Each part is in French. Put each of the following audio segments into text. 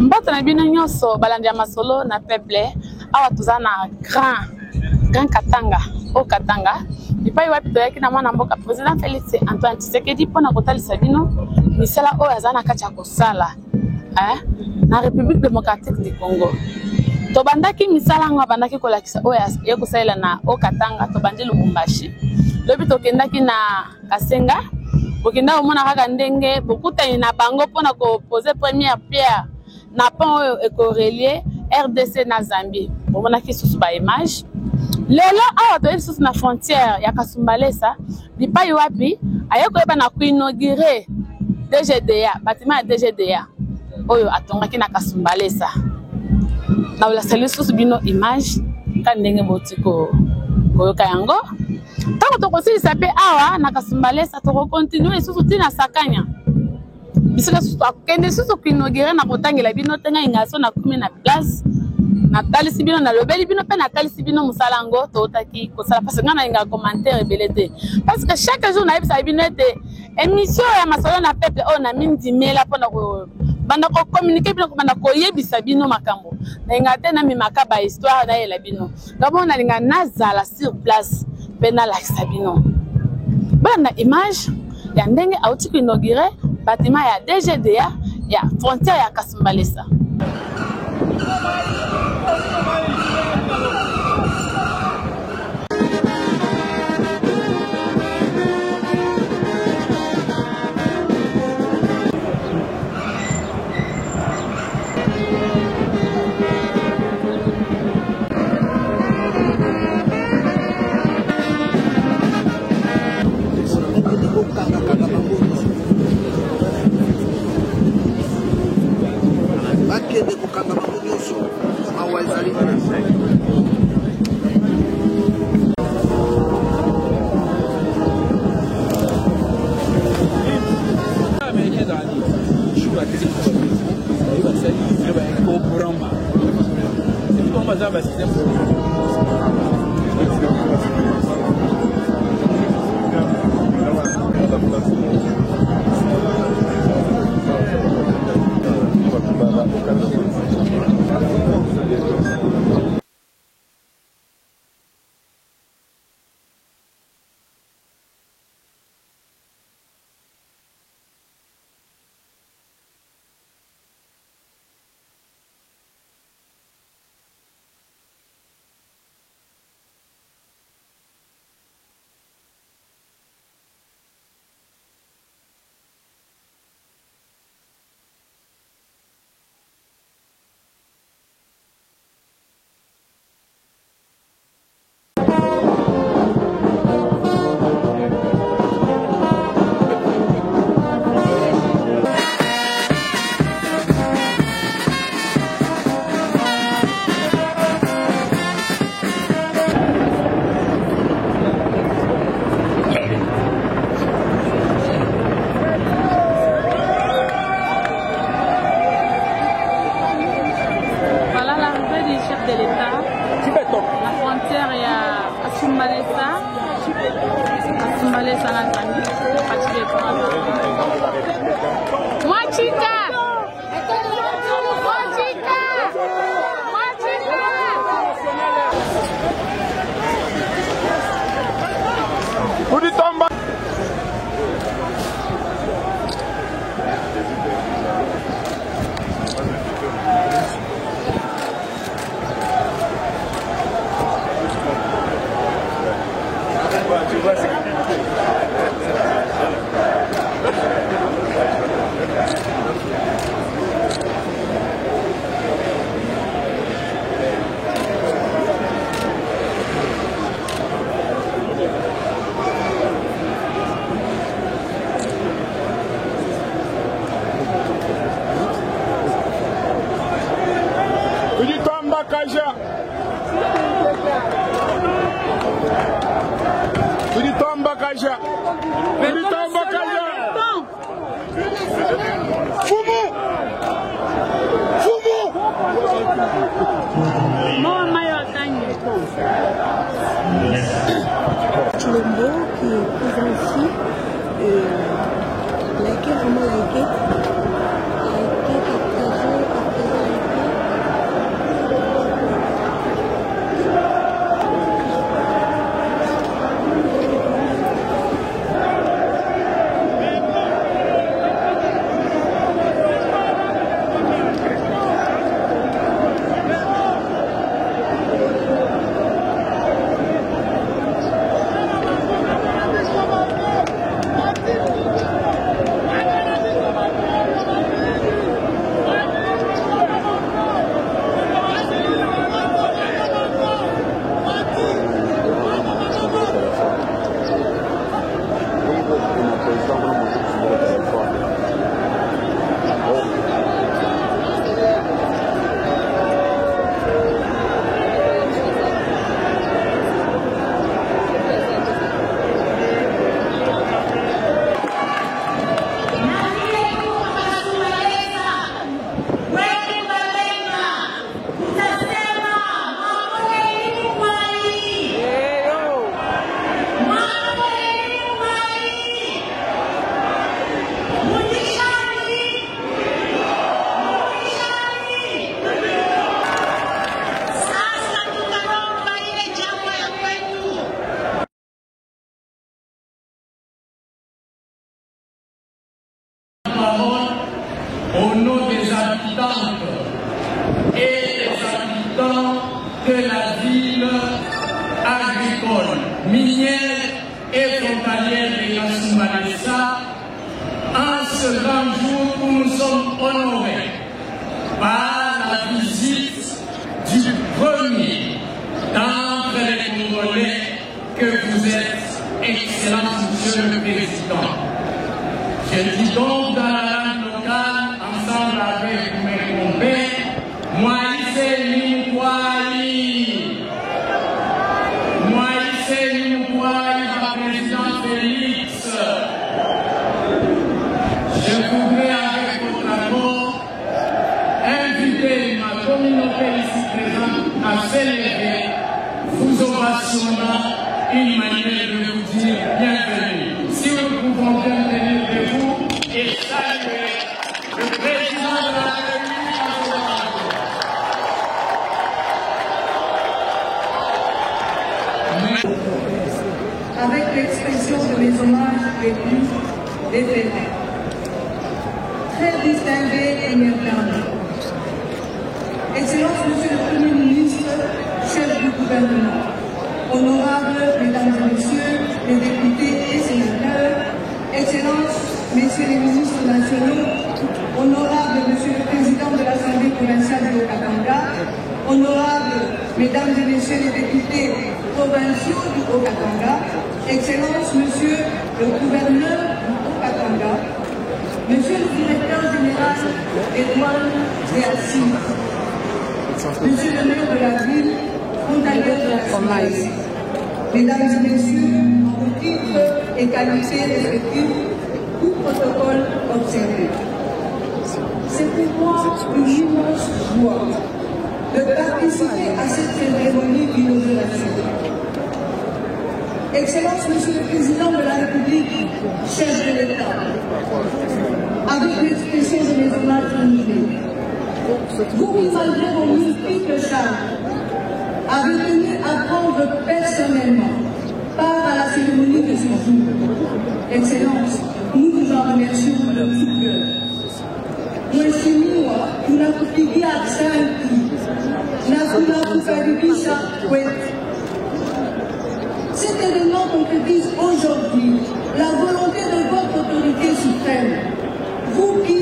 Mbote na bino nyonso balandia masolo na peuple awa tuzana grand Katanga au Katanga ipai wapi toyaki na mwana mboka président Félix Antoine Tshisekedi pona kotalisa bino misala oyo azana kati ya kosala na République démocratique du Congo to bandaki misala ngo bandaki kolakisa oyo ya kosalela na au Katanga to bandi Lubumbashi lobi to kendaki na Kasenga bokenda omona kaka ndenge bokutani na bango pona ko poser première pierre na pont éco-relié RDC na Zambie bomona ki susu ba image lelo awa to susu na frontière ya Kasumbalesa bipai wapi ayeko eba na kuinaugurer DGDA bâtiment ya DGDA oyo atongaki na Kasumbalesa na wala susu bino image kan ndenge botiko koyoka yango tango to kosilisa pe awa na Kasumbalesa to continuer susu tina sakanya bisika susu akende susu kuinaugurer na kotangela bino tenga ingaso na kumi na place na talisi bino na lobeli bino pe na talisi bino musalango to otaki kosala parce que ngana inga commentaire belete parce que chaque jour na yebisa bino ete émission ya masolo na peuple o na mindi mela pona ko banda ko communiquer bino ko banda ko yebisa bino makambo na inga te na mi makaba histoire na yela bino ngabo na linga nazala sur place pe na la sabino banda image ya ndenge auti kuinaugurer bâtiment ya DGDA ya frontière ya Kasumbalesa. Chilombo qui est présent ici et likez vraiment likez, partagez habitantes et les habitants de la ville agricole, minière et frontalière de Kasumbalesa, en ce grand jour où nous sommes honorés par la visite du premier d'entre les Congolais que vous êtes, Excellent Monsieur le Président. Je dis donc dans la langue locale, ensemble avec mes compères, Moïse Nimoukwai. Moïse Nimoukwai, ma président Félix. Je voudrais avec votre accord inviter ma communauté ici présente à s'élever, vous ovationnant une manière de vous dire bienvenue. Si nous pouvons bien tenir debout et saluer le président de la République nationale. Avec l'expression de mes hommages les plus déférés. Très distingué et merveilleux. Excellence, Monsieur le Premier ministre, chef du gouvernement, honorables Mesdames et Messieurs les députés et sénateurs, Excellences, Messieurs les ministres nationaux, honorables Monsieur le Président de l'Assemblée provinciale de Haut-Katanga, honorables Mesdames et Messieurs les députés provinciaux du Haut-Katanga, Excellences, Monsieur le gouverneur du Haut-Katanga, Monsieur le directeur général des douanes et assises, Monsieur le maire de la ville, frontalière de la Somalie, Mesdames et Messieurs, en vos titres et qualités respectifs, tout protocole observé. C'est pour moi une immense joie de participer à cette cérémonie d'inauguration. Excellence, Monsieur le Président de la République, chef de l'État, avec l'expression de mes hommages renouvelés, vous qui, malgré vos multiples charges, avez tenu à prendre personnellement part à la cérémonie de ce jour. Excellence, nous vous en remercions de tout cœur. Nous estimons que nous avons payé à 5 Cet événement concrétise aujourd'hui la volonté de votre autorité suprême, vous qui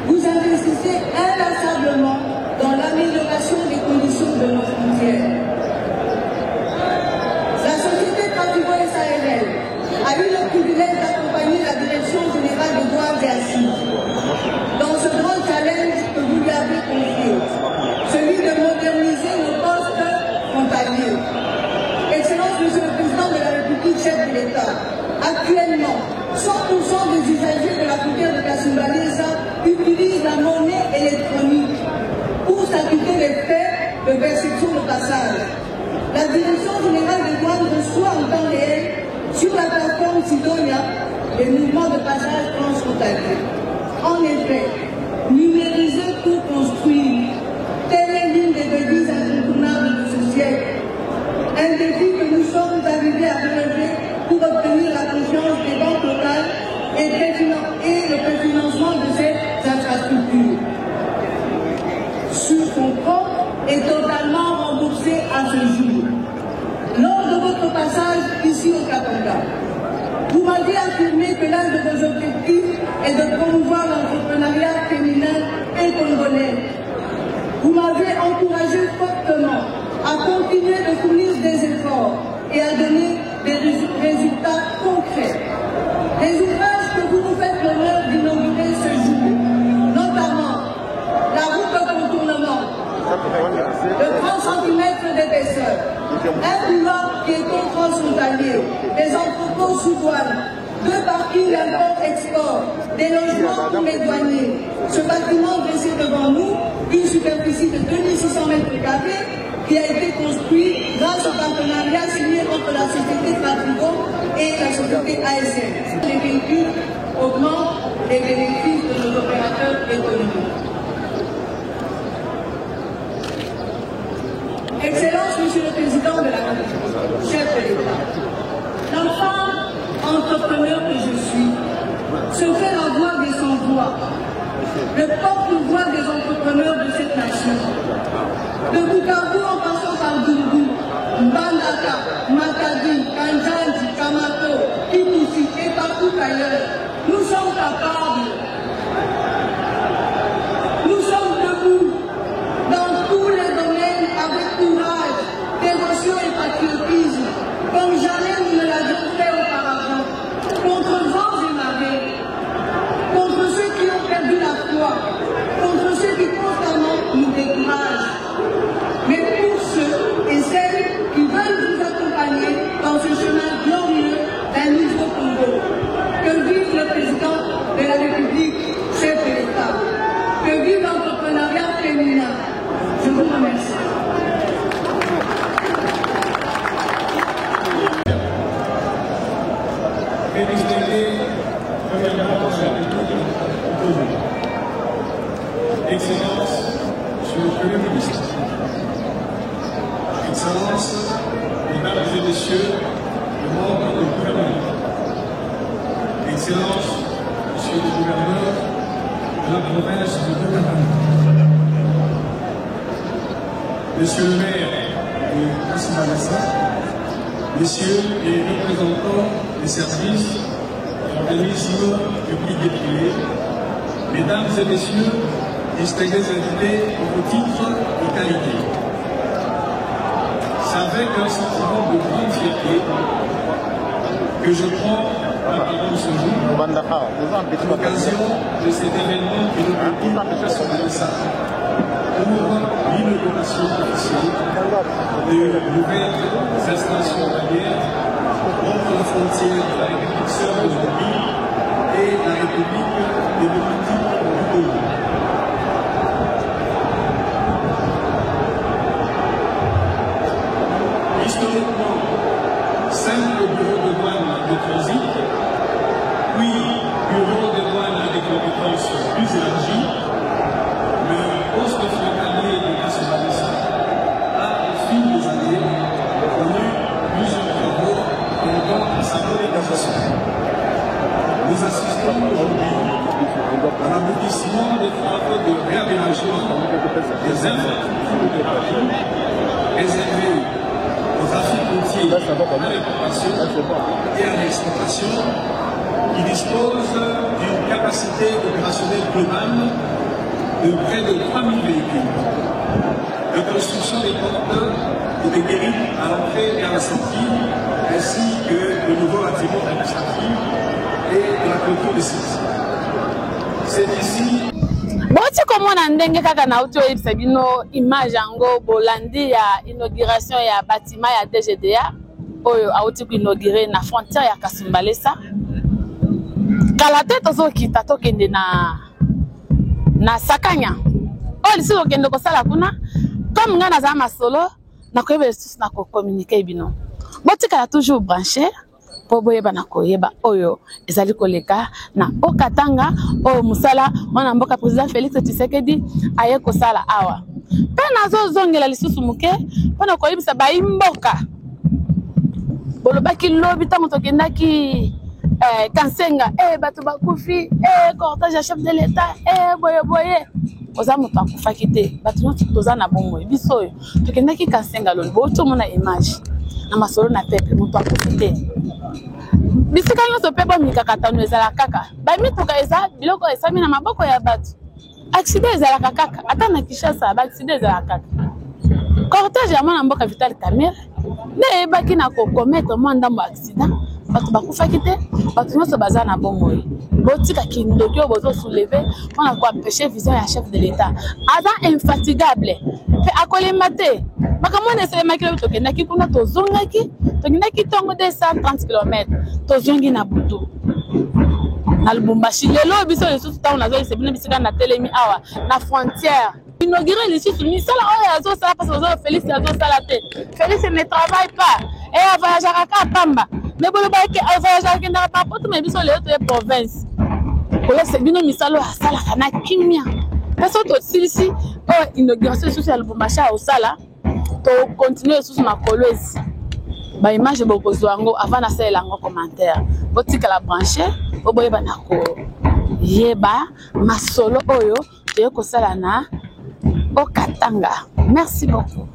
vous investissez inlassablement dans l'amélioration des conditions de nos frontières. La société Trafigol-SARL a eu le privilège d'accompagner la Direction générale des douanes et assises dans ce grand challenge que vous lui avez confié, celui de moderniser nos postes frontaliers. Excellence, Monsieur le Président de la République, chef de l'État, actuellement, 100% des usagers de la frontière de Kasumbalesa utilisent la monnaie électronique pour s'acquitter des frais de perception de passage. La Direction générale des douanes reçoit en temps réel sur la plateforme Sidonia les mouvements de passage transfrontaliers. En effet, numériser pour construire, telle est l'une des devises incontournables de ce siècle. Un défi que nous sommes arrivés à relever pour obtenir la confiance des banques locales et le préfinancement de ces infrastructures. Sur fonds propres et totalement remboursé à ce jour. Lors de votre passage ici au Katanga, vous m'avez affirmé que l'un de vos objectifs est de promouvoir l'entrepreneuriat féminin et congolais. Vous m'avez encouragé fortement à continuer de fournir des efforts et à donner des résultats concrets. Les ouvrages que vous nous faites l'honneur d'inaugurer ce jour, notamment la route de contournement de 30 cm d'épaisseur, un boulot qui est transfrontalier, des entrepôts sous douane, 2 parkings import-export, des logements pour les douaniers. Ce bâtiment dressé devant nous, une superficie de 2600 m² qui a été construit grâce au partenariat signé entre la société Trafigol et la société ASN. Les véhicules augmentent les bénéfices de nos opérateurs économiques. Excellence, Monsieur le Président de la République, chef de l'État, l'enfant entrepreneur que je suis se fait la voix des sans-voix, le porte-voix des entrepreneurs Excellences, Monsieur le Premier ministre, Excellences, Mesdames et Messieurs, les membres du gouvernement, Excellences, Monsieur le gouverneur de la province de Guadeloupe, Monsieur le maire de Kassimabassa, Messieurs les représentants des services, organismes publics et privés, Mesdames et Messieurs, distingués invités au titre de qualité. C'est avec un sentiment de grande fierté que je prends la parole ce jour à l'occasion de cet événement qui nous occupe Kassimabassa pour l'inauguration officielle de nouvelles installations barrières entre la frontière de la République sœur de Namibie et la République démocratique du Congo. Historiquement, simple bureau de douane de transit, puis bureau de douane avec compétences plus élargies, le poste frontalier de Kassimabassa a, au fil des années, connu plusieurs travaux tendant à sa modernisation. Nous assistons aujourd'hui à l'aboutissement des travaux de réaménagement des infrastructures de Paris réservées au trafic routier à l'importation et à l'exportation, qui disposent d'une capacité opérationnelle globale de près de 3000 véhicules, de construction des portes et des guérites à l'entrée et à la sortie, ainsi que de nouveaux bâtiments administratifs et de la clôture des sites. C'est ici. Boti komona ndenge kaka na uti oyebisa bino image yango bolandi ya inauguration ya bâtiment ya DGDA oyo auti kuinauguré na frontière ya Kasumbalesa. Kala te tozokita tokende na Sakanya. Oli si okende kosala kuna comme nga naza masolo na koyeba lisusu na ko communiquer bino. Boti kala toujours branché po boyeba na koyeba oyo ezali koleka na Okatanga oyo musala mwana mboka président Félix Tshisekedi aye kosala awa. Pe nazo zongela lisusu muke pona koyebisa baimboka. Bolobaki lobi tango tokendaki Kansenga bato bakufi cortège ya chef de l'état boye oza moto akufaki te bato nyonso toza na bomoi biso oyo tokendaki Kansenga lolo botomona image na masolo na peuple moto akufi te bisika nyonso mpe bomikakatano ezala kaka bamituka eza biloko esami na maboko ya bato accident ezalaka kaka ata na Kinshasa baaccident ezalaka kaka cortège ya mwana mboka Vital Kamerhe nde eyebaki na kokometre mwa ndambo accident bato bakufaki te bato nyonso baza na bomoi botika kindoki oyo bozosouleve mpona koempêcher vision ya chef de l'état aza infatigable mpe akolemba te makambo wana esalemaki lobi tokendaki kuna tozongaki ntongo 230 km tozongi na butu na Lubumbashi lelo biso lisusu ntango nazoyisa bino bisika na telemi awa na frontière inauguré lisusu misala oyo azosala mpasi ozo Félix azosala te Félix ne travaille pas avoyageaka ka pamba mais bolobaki avoyageaka kendaka papoto me biso lelo toye province koyesa bino misala oyo asalaka na kimia mpe so tosilisi oyo inauguration lisusu ya Lubumbashi osala tocontinue lisusu na Kolwezi baimage bokozwa yango avant nasalela yango commentaire botikala branché oboyeba na koyeba masolo oyo toye kosala na Okatanga. Merci beaucoup.